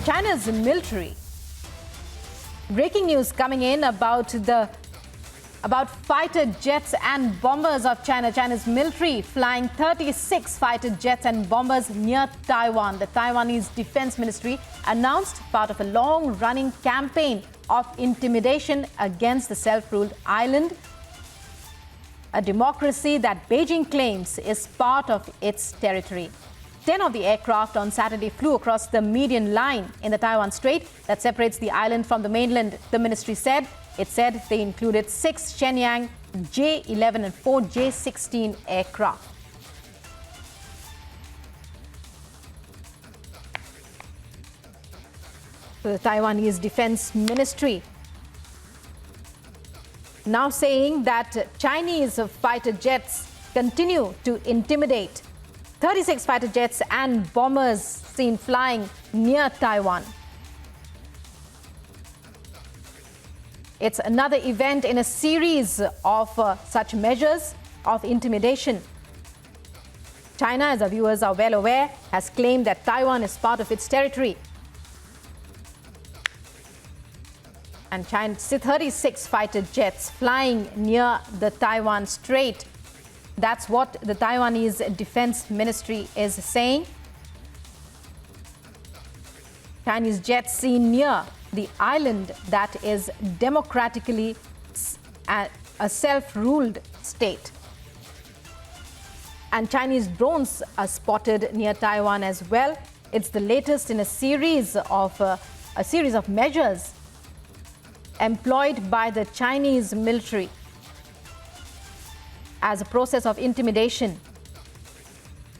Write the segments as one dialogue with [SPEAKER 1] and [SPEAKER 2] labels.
[SPEAKER 1] China's military. Breaking news coming in about fighter jets and bombers of China. China's military flying 36 fighter jets and bombers near Taiwan. The Taiwanese Defense Ministry announced part of a long-running campaign of intimidation against the self-ruled island, a democracy that Beijing claims is part of its territory. 10 of the aircraft on Saturday flew across the median line in the Taiwan Strait that separates the island from the mainland, the ministry said. It said they included 6 Shenyang J-11 and 4 J-16 aircraft. The Taiwanese Defense Ministry now saying that Chinese fighter jets continue to intimidate. 36 fighter jets and bombers seen flying near Taiwan. It's another event in a series of such measures of intimidation. China, as our viewers are well aware, has claimed that Taiwan is part of its territory. And China's 36 fighter jets flying near the Taiwan Strait. That's what the Taiwanese Defense Ministry is saying. Chinese jets seen near the island that is democratically a self-ruled state. And Chinese drones are spotted near Taiwan as well. It's the latest in a series of measures employed by the Chinese military as a process of intimidation.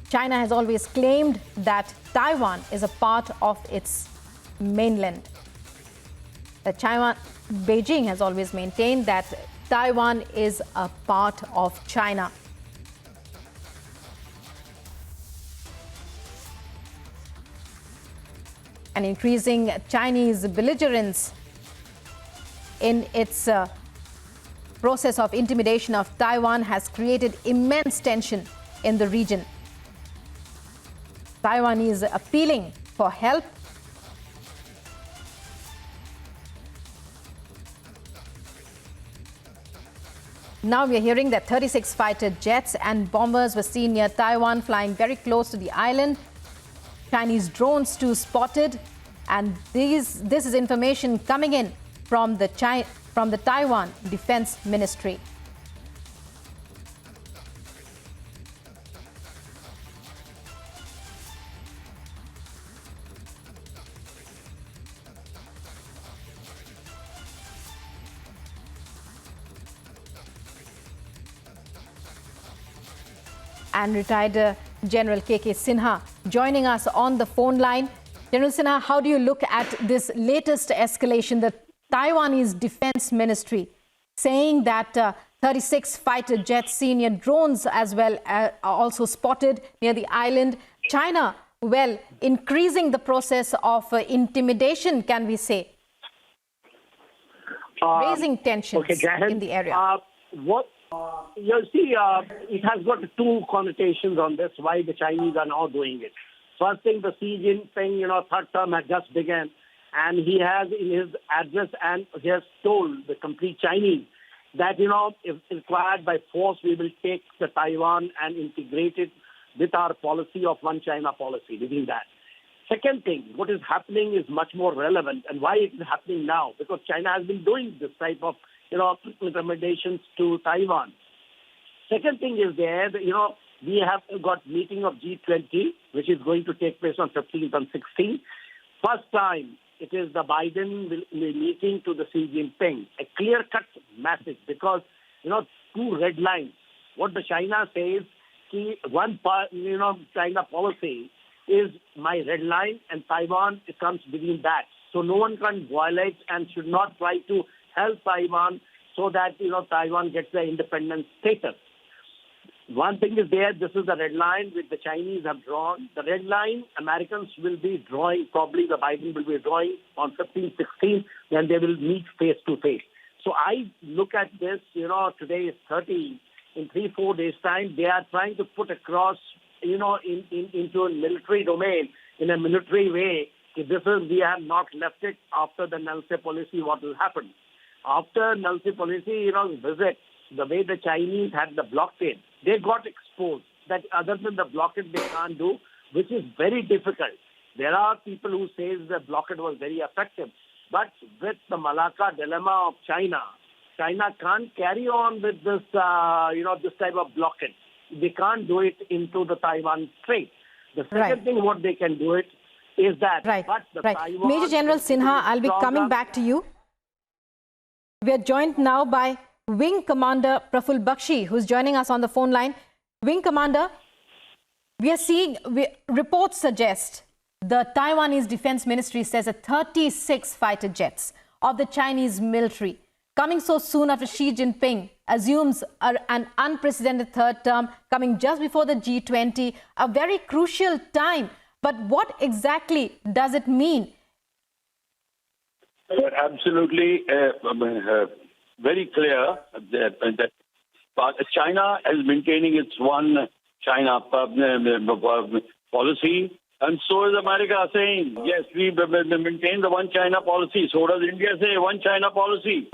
[SPEAKER 1] China has always claimed that Taiwan is a part of its mainland. Beijing has always maintained that Taiwan is a part of China. An increasing Chinese belligerence in its process of intimidation of Taiwan has created immense tension in the region. Taiwan is appealing for help. Now we are hearing that 36 fighter jets and bombers were seen near Taiwan, flying very close to the island. Chinese drones too spotted, and this is information coming in from the Taiwan Defense Ministry. And retired General K.K. Sinha joining us on the phone line. General Sinha, how do you look at this latest escalation? The Taiwanese Defense Ministry saying that 36 fighter jets, senior drones as well, are also spotted near the island. China, well, increasing the process of intimidation, can we say? Raising tensions in the area.
[SPEAKER 2] You see, it has got two connotations on this, why the Chinese are now doing it. First thing, the Xi Jinping, third term has just begun. And he has in his address, and he has told the complete Chinese that, if required by force, we will take the Taiwan and integrate it with our policy of one China policy within that. Second thing, what is happening is much more relevant. And why it is happening now? Because China has been doing this type of, recommendations to Taiwan. Second thing is there, we have got meeting of G20, which is going to take place on 15th and 16th. First time, it is the Biden meeting to the Xi Jinping, a clear-cut message because, two red lines. What the China says, one part, China policy is my red line, and Taiwan comes within that. So no one can violate and should not try to help Taiwan so that, Taiwan gets the independent status. One thing is there, this is the red line which the Chinese have drawn. The red line, Americans will be drawing, probably the Biden will be drawing on 15th, 16th, when they will meet face to face. So I look at this, today is 30, in 3-4 days' time, they are trying to put across, into a military domain, in a military way, We have not left it after the Nalse policy, what will happen. After Nalse policy, visit, the way the Chinese had the blockade, they got exposed that other than the blockade they can't do, which is very difficult. There are people who say the blockade was very effective. But with the Malacca dilemma of China, China can't carry on with this, this type of blockade. They can't do it into the Taiwan Strait. The second thing what they can do it is that.
[SPEAKER 1] Right.
[SPEAKER 2] Taiwan
[SPEAKER 1] Major General Sinha, I'll be coming back to you. We are joined now by Wing Commander Praful Bakshi, who's joining us on the phone line. Wing Commander, we are seeing reports suggest the Taiwanese Defense Ministry says that 36 fighter jets of the Chinese military coming so soon after Xi Jinping assumes an unprecedented third term, coming just before the G20, a very crucial time. But what exactly does it mean?
[SPEAKER 3] Absolutely very clear that China is maintaining its one China policy, and so is America saying, yes, we maintain the one China policy. So does India say one China policy.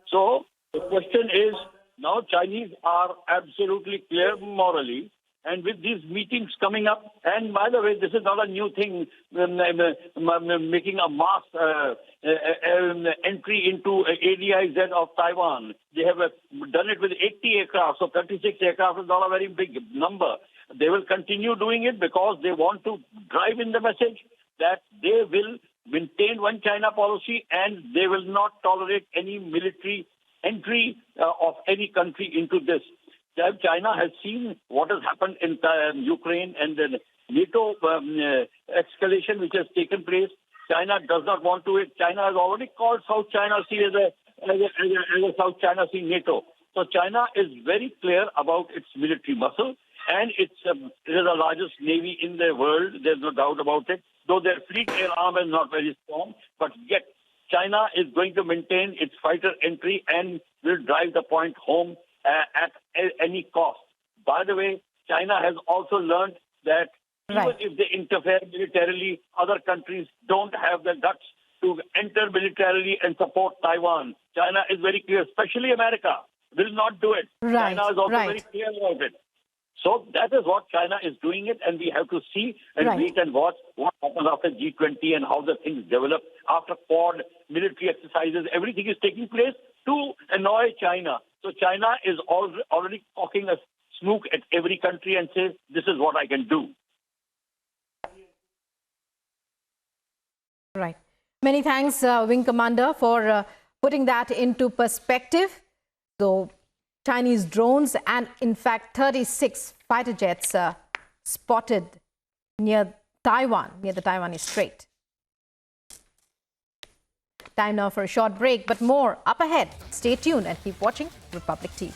[SPEAKER 3] So the question is, now Chinese are absolutely clear morally, and with these meetings coming up, and by the way, this is not a new thing, making a mass entry into ADIZ of Taiwan. They have done it with 80 aircraft, so 36 aircraft is not a very big number. They will continue doing it because they want to drive in the message that they will maintain one China policy and they will not tolerate any military entry of any country into this. China has seen what has happened in Ukraine and the NATO escalation which has taken place. China does not want to. China has already called South China Sea as a South China Sea NATO. So China is very clear about its military muscle, and it is the largest navy in the world. There's no doubt about it. Though their fleet air arm is not very strong, but yet China is going to maintain its fighter entry and will drive the point home at any cost. By the way, China has also learned that even if they interfere militarily, other countries don't have the guts to enter militarily and support Taiwan. China is very clear, especially America, will not do it. China is also very clear about it. So that is what China is doing it, and we have to see and wait and watch what happens after G20 and how the things develop after Quad military exercises. Everything is taking place to annoy China. So China is already cocking a snook at every country and says, this is what I can do.
[SPEAKER 1] Right. Many thanks, Wing Commander, for putting that into perspective. So Chinese drones and, in fact, 36 fighter jets spotted near Taiwan, near the Taiwanese Strait. Time now for a short break, but more up ahead. Stay tuned and keep watching Republic TV.